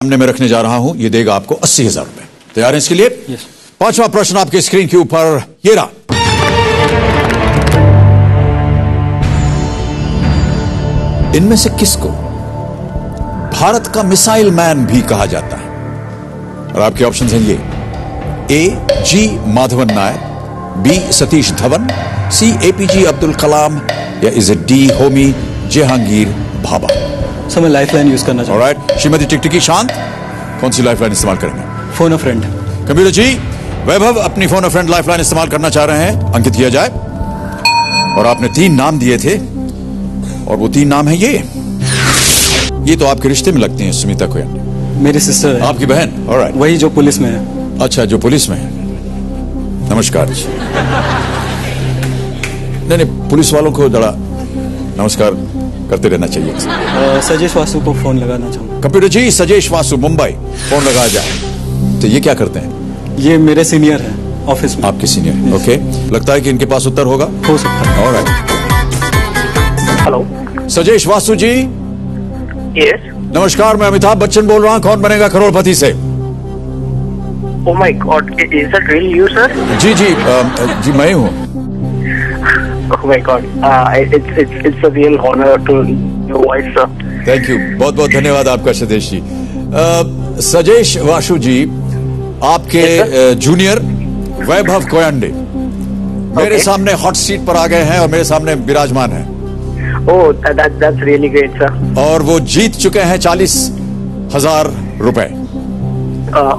सामने में रखने जा रहा हूं, ये देगा आपको 80,000 रुपए। तैयार हैं इसके लिए? यस। पांचवा प्रश्न आपके स्क्रीन के ऊपर ये रहा। इनमें से किसको भारत का मिसाइल मैन भी कहा जाता है? और आपके ऑप्शंस हैं ये: ए जी माधवन नायर, बी सतीश धवन, सी एपीजे अब्दुल कलाम, या is it D Homi Jahangir Bhabha? Sir मैं लाइफलाइन यूज करना चाहूँ। ऑलराइट, श्रीमती टिकटिकी शांत, कौन सी लाइफलाइन इस्तेमाल करेंगे? फोन अ फ्रेंड। कंप्यूटर जी, वैभव अपनी फोन अ फ्रेंड लाइफलाइन इस्तेमाल करना चाह रहे हैं, अंकित किया जाए। और आपने 3 नाम दिए थे और वो 3 नाम है ये तो आपके रिश्ते में लगती हैं सुमिता कोयंडे। मेरी सिस्टर है। आपकी बहन? ऑलराइट। वही जो पुलिस में है। अच्छा, जो पुलिस में है। नमस्कार जी। नहीं, पुलिस वालों को जरा नमस्कार करते रहना चाहिए। सजेश वासु को फोन लगाना चाहूँ। कंप्यूटर जी, सजेश वासु मुंबई, फोन लगाया जाए। तो ये क्या करते हैं? ये मेरे सीनियर हैं ऑफिस में। आपके सीनियर हैं, ओके। लगता है कि इनके पास उत्तर होगा। हो सकता है। ऑलराइट। हेलो। सजेश वासु जी, यस। नमस्कार, मैं अमिताभ बच्चन बोल रहा हूँ, कौन बनेगा करोड़पति से? Oh my God, is that really you, sir? जी जी, जी मैं हूँ। Oh my God, it's a real honor to your voice, sir. Thank you, बहुत बहुत धन्यवाद आपका सजेश जी। सजेश वासु जी, आपके जूनियर वैभव कोयंडे मेरे सामने हॉट सीट पर आ गए हैं और मेरे सामने विराजमान हैं। Oh, that's really great, sir. और वो जीत चुके हैं 40,000 रुपए।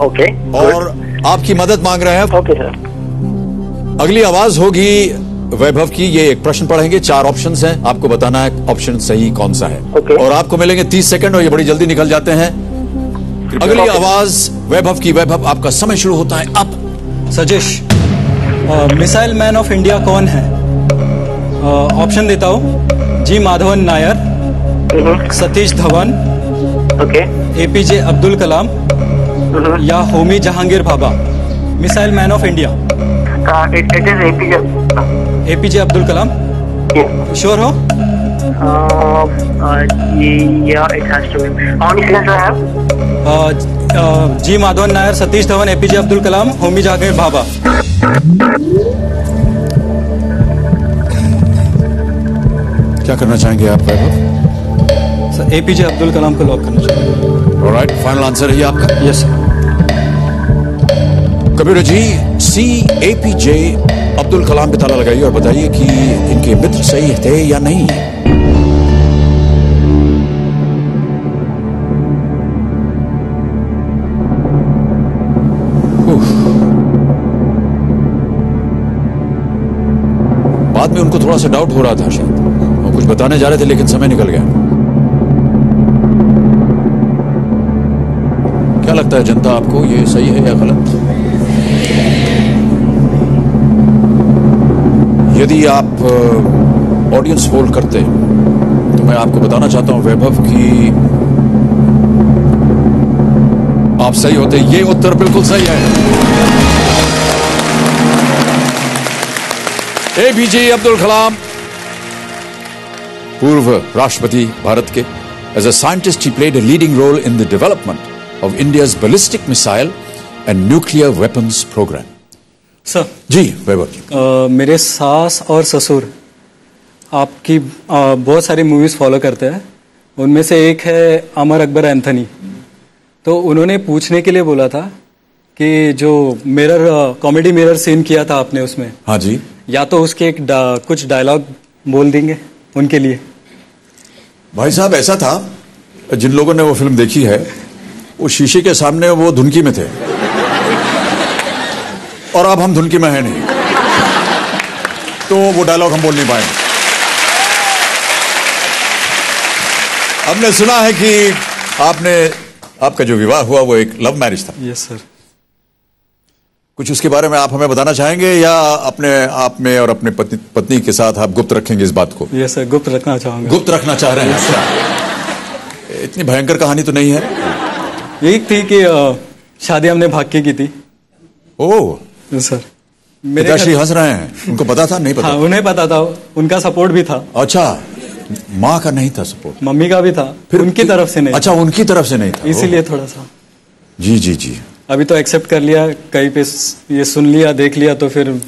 Okay. और आपकी मदद मांग रहे हैं। Okay, sir. अगली आवाज होगी वैभव की। ये एक प्रश्न पढ़ेंगे, 4 ऑप्शंस हैं, आपको बताना है ऑप्शन सही कौन सा है। Okay. और आपको मिलेंगे 30 सेकंड और ये बड़ी जल्दी निकल जाते हैं। अगली आवाज वैभव की। वैभव, आपका समय शुरू होता है अब। Sajesh, missile man of India कौन है? ऑप्शन देता हूँ: जी माधवन नायर, सतीश धवन, Okay. एपीजे अब्दुल कलाम, या Homi Jahangir Bhabha. Missile man of India. It is APJ. APJ Abdul Kalam. Yeah. Sure हो? Yeah, it has to be. How many seconds do I have? G Madhavan Nair, Satish Dhawan, APJ Abdul Kalam, Homi Jahangir Bhabha. क्या करना चाहेंगे आप वैभव? सर एपीजे अब्दुल कलाम को लॉक करना चाहिए। ऑलराइट, फाइनल आंसर है ये आपका? Yes sir. कंप्यूटर जी, सी एपीजे अब्दुल कलाम पे ताला लगाइए और बताइए कि इनके मित्र सही थे या नहीं। बाद में उनको थोड़ा सा डाउट हो रहा था, शायद वो कुछ बताने जा रहे थे लेकिन समय निकल गया। क्या लगता है जनता आपको, ये सही है या गलत? यदि आप ऑडियंस पोल करते तो मैं आपको बताना चाहता हूं वैभव कि आप सही होते। ये उत्तर बिल्कुल सही है। एपीजे अब्दुल कलाम, पूर्व राष्ट्रपति भारत के। As a scientist he played a leading role in the development of India's ballistic missile and nuclear weapons program. Sir ji Vaibhav ji, मेरे सास और ससुर आपकी बहुत सारी मूवीज फॉलो करते हैं। उनमें से एक है अमर अकबर एंथनी। तो उन्होंने पूछने के लिए बोला था कि जो मिरर कॉमेडी मिरर सीन किया था आपने उसमें, हाँ जी, या तो उसके कुछ डायलॉग बोल देंगे उनके लिए। भाई साहब, ऐसा था, जिन लोगों ने वो फिल्म देखी है वो शीशे के सामने वो धुनकी में थे और अब हम धुनकी में हैं नहीं, तो वो डायलॉग हम बोल नहीं पाए। हमने सुना है कि आपका जो विवाह हुआ वो एक लव मैरिज था। Yes sir. कुछ उसके बारे में आप हमें बताना चाहेंगे या अपने आप में और अपने पत्नी के साथ आप गुप्त रखेंगे इस बात को? यस सर, गुप्त रखना चाहूंगा। गुप्त रखना चाह रहे हैं? अच्छा, इतनी भयंकर कहानी तो नहीं है। यही थी कि शादी हमने भाग के की थी। ओह सर, पिताश्री हंस रहे हैं, उनको पता था? नहीं पता? हाँ, उन्हें पता था, उनका सपोर्ट भी था। अच्छा, माँ का नहीं था सपोर्ट? मम्मी का भी था, फिर उनकी तरफ से नहीं। अच्छा, उनकी तरफ से नहीं था, इसीलिए थोड़ा सा। जी जी जी। अभी तो एक्सेप्ट कर लिया, कहीं पे ये सुन लिया, देख लिया, तो फिर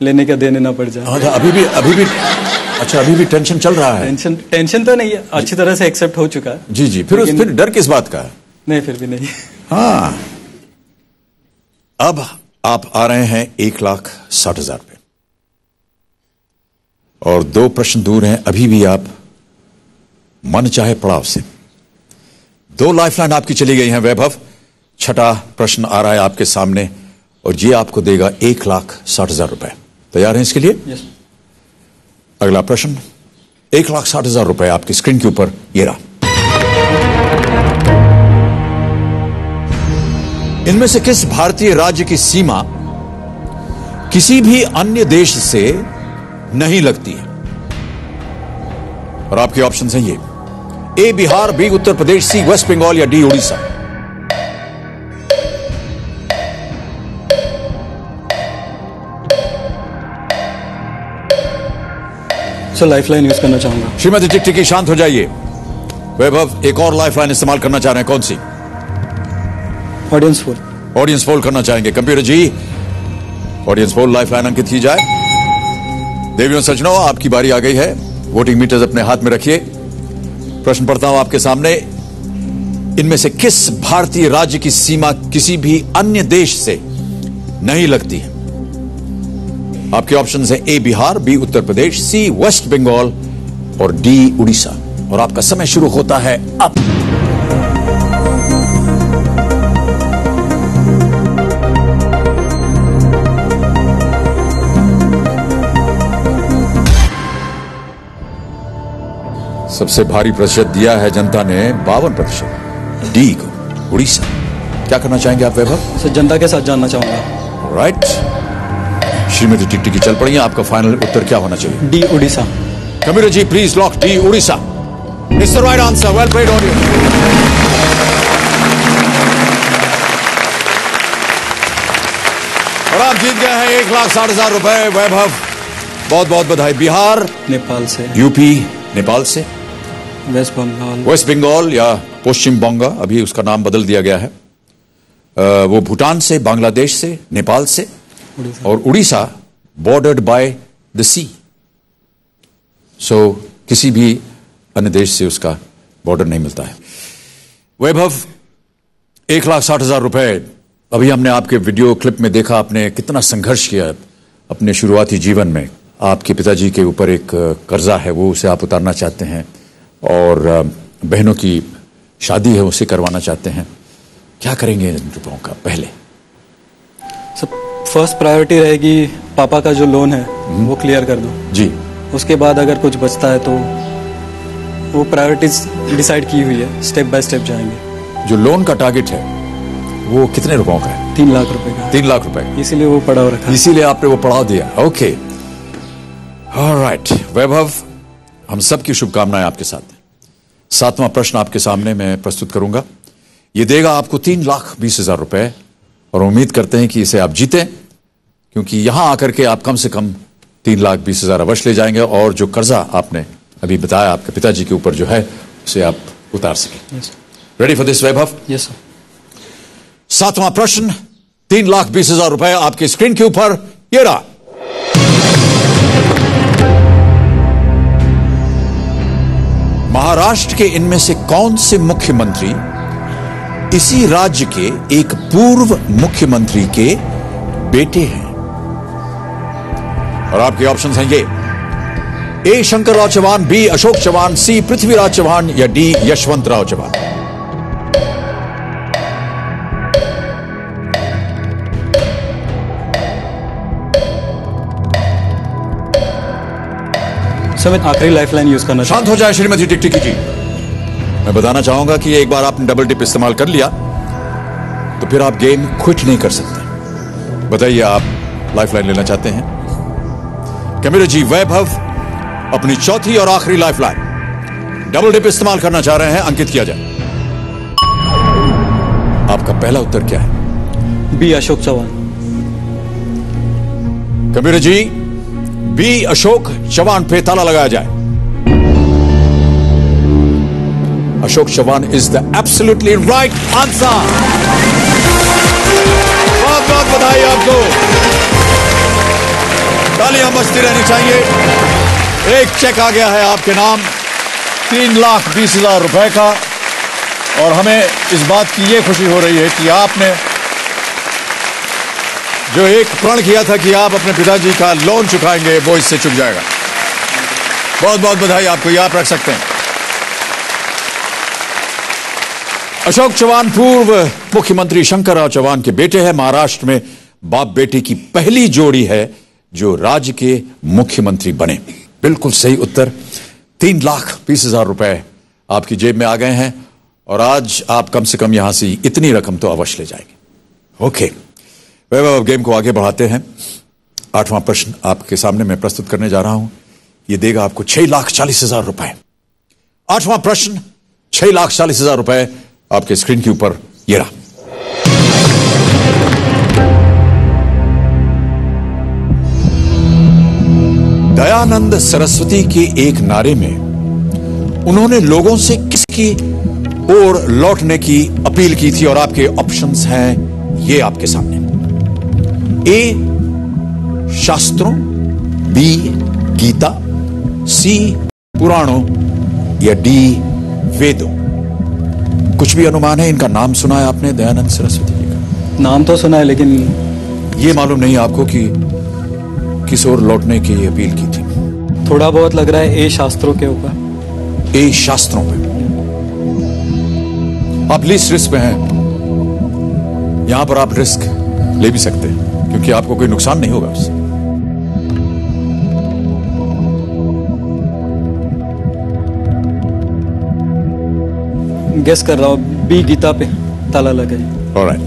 लेने का देने ना पड़ जाए। अच्छा, अभी भी अच्छा, अभी भी टेंशन चल रहा है? टेंशन तो नहीं है, अच्छी तरह से एक्सेप्ट हो चुका है। जी जी। फिर डर किस बात का है? नहीं, फिर भी नहीं। हाँ, अब आप आ रहे हैं 1,60,000 पे, और 2 प्रश्न दूर हैं अभी भी आप मन चाहे पड़ाव से। 2 लाइफलाइन आपकी चली गई हैं वैभव। छठा प्रश्न आ रहा है आपके सामने, और ये आपको देगा 1,60,000 रुपए। तैयार हैं इसके लिए? यस। अगला प्रश्न, 1,60,000 रुपए आपकी स्क्रीन के ऊपर ये रहा। इनमें से किस भारतीय राज्य की सीमा किसी भी अन्य देश से नहीं लगती है? और आपके ऑप्शंस हैं ये: ए बिहार, बी उत्तर प्रदेश, सी वेस्ट बंगाल, या D Orissa. Sir, lifeline use करना चाहूंगा। श्रीमती टिकटिकी, शांत हो जाइए। वैभव एक और लाइफलाइन इस्तेमाल करना चाह रहे हैं, कौन सी? Audience poll. ऑडियंस पोल करना चाहेंगे। कंप्यूटर जी, ऑडियंस पोल लाइफलाइन अंकित की जाए। देवियों सज्जनों, आपकी बारी आ गई है। वोटिंग मीटर्स अपने हाथ में रखिए। प्रश्न पढ़ता हूं आपके सामने। इनमें से किस भारतीय राज्य की सीमा किसी भी अन्य देश से नहीं लगती है? आपके ऑप्शंस हैं: ए बिहार, बी उत्तर प्रदेश, सी वेस्ट बंगाल, और डी उड़ीसा। और आपका समय शुरू होता है अब। सबसे भारी प्रतिशत दिया है जनता ने, 52%, डी को, उड़ीसा। क्या करना चाहेंगे आप वैभव? सर, जनता के साथ जानना चाहूंगा। राइट। श्रीमती टिकटिकी चल पड़ी हैं। आपका फाइनल उत्तर क्या होना चाहिए? D Orissa. Computer ji, please lock D Orissa. It's the right answer. Well played audience. और आप जीत गए हैं 1,60,000 रुपए। वैभव, बहुत बहुत बधाई। बिहार, नेपाल से। यूपी, नेपाल से, वेस्ट बंगाल। वेस्ट बंगाल या पश्चिम बंगा, अभी उसका नाम बदल दिया गया है। वो भूटान से, बांग्लादेश से, नेपाल से, और उड़ीसा बॉर्डर्ड बाय द सी। सो किसी भी अन्य देश से उसका बॉर्डर नहीं मिलता है। वैभव, 1,60,000 रुपए। अभी हमने आपके वीडियो क्लिप में देखा आपने कितना संघर्ष किया अपने शुरुआती जीवन में। आपके पिताजी के ऊपर एक कर्जा है, वो उसे आप उतारना चाहते हैं, और बहनों की शादी है उसे करवाना चाहते हैं। क्या करेंगे इन रुपयों का? पहले सब फर्स्ट प्रायोरिटी रहेगी पापा का जो लोन है वो क्लियर कर दो जी। उसके बाद अगर कुछ बचता है तो वो प्रायोरिटीज डिसाइड की हुई है, स्टेप बाय स्टेप जाएंगे। जो लोन का टारगेट है वो कितने रुपयों का है? 3 लाख रुपए का। 3 लाख रुपए। इसीलिए वो पड़ाव रखा। इसीलिए आपने वो पड़ाव दिया। Okay, alright. वैभव, हम सबकी शुभकामनाएं आपके साथ हैं। 7वां प्रश्न आपके सामने मैं प्रस्तुत करूंगा। ये देगा आपको 3,20,000 रुपए, और उम्मीद करते हैं कि इसे आप जीतें, क्योंकि यहां आकर के आप कम से कम 3,20,000 अवश्य ले जाएंगे, और जो कर्जा आपने अभी बताया आपके पिताजी के ऊपर जो है उसे आप उतार सकें। Ready for this Vaibhav? Yes sir. 7वां प्रश्न, 3,20,000 रुपए आपकी स्क्रीन के ऊपर ये रहा। महाराष्ट्र के इनमें से कौन से मुख्यमंत्री इसी राज्य के एक पूर्व मुख्यमंत्री के बेटे हैं? और आपके ऑप्शंस हैं ये: ए शंकरराव चौहान, बी अशोक चौहान, सी पृथ्वीराज चौहान, या डी यशवंतराव चौहान। सर, मैं आखिरी लाइफलाइन यूज करना शांत हो जाए श्रीमती टिकटिकी जी। मैं बताना चाहूंगा कि एक बार आपने डबल टिप इस्तेमाल कर लिया तो फिर आप गेम क्विट नहीं कर सकते। बताइए, आप लाइफलाइन लेना चाहते हैं? कैमरा जी, वैभव अपनी चौथी और आखिरी लाइफलाइन डबल टिप इस्तेमाल करना चाह रहे हैं, अंकित किया जाए। आपका पहला उत्तर क्या है? B Ashok Chauhan. Camera ji, B Ashok Chauhan पे ताला लगाया जाए। Ashok Chauhan is the absolutely right answer. बहुत बहुत बधाई आपको, तालियां बजती रहनी चाहिए। एक चेक आ गया है आपके नाम 3,20,000 रुपए का, और हमें इस बात की ये खुशी हो रही है कि आपने जो एक प्रण किया था कि आप अपने पिताजी का लोन चुकाएंगे, वो इससे चुक जाएगा। बहुत बहुत बधाई आपको, ये आप रख सकते हैं। अशोक चौहान पूर्व मुख्यमंत्री शंकरराव चौहान के बेटे हैं। महाराष्ट्र में बाप बेटे की पहली जोड़ी है जो राज्य के मुख्यमंत्री बने। बिल्कुल सही उत्तर। 3,20,000 रुपए आपकी जेब में आ गए हैं, और आज आप कम से कम यहां से इतनी रकम तो अवश्य ले जाएंगे। ओके, वैभव गेम को आगे बढ़ाते हैं। 8वां प्रश्न आपके सामने मैं प्रस्तुत करने जा रहा हूं। यह देगा आपको 6,40,000 रुपए। 8वां प्रश्न 6,40,000 रुपए आपके स्क्रीन के ऊपर ये रहा। दयानंद सरस्वती के एक नारे में उन्होंने लोगों से किसकी ओर लौटने की अपील की थी, और आपके ऑप्शंस हैं ये आपके सामने। ए शास्त्रों, बी गीता, सी पुराणों, या डी वेदों। कुछ भी अनुमान है? इनका नाम सुना है आपने, दयानंद सरस्वती जी का? नाम तो सुना है, लेकिन ये मालूम नहीं आपको कि किस ओर लौटने की अपील की थी? थोड़ा बहुत लग रहा है ए शास्त्रों के ऊपर। ए शास्त्रों पे आप लीस्ट रिस्क पे हैं। यहां पर आप रिस्क ले भी सकते हैं, क्योंकि आपको कोई नुकसान नहीं होगा उससे। गेस कर रहा हूं बी गीता पे ताला लगा है। ऑलराइट,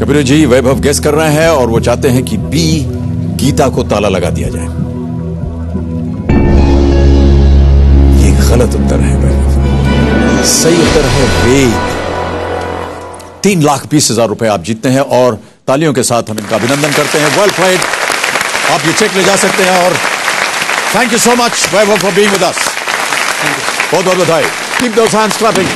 कपिल जी वैभव गेस कर रहे हैं और वो चाहते हैं कि बी गीता को ताला लगा दिया जाए। ये गलत उत्तर है वैभव, सही उत्तर है वेद। 3,20,000 रुपए आप जीतते हैं, और तालियों के साथ हम इनका अभिनंदन करते हैं। वेल प्लेड, आप ये चेक ले जा सकते हैं, और thank you so much Vaibhav for being with us. बहुत बहुत बधाई। Keep those hands clapping.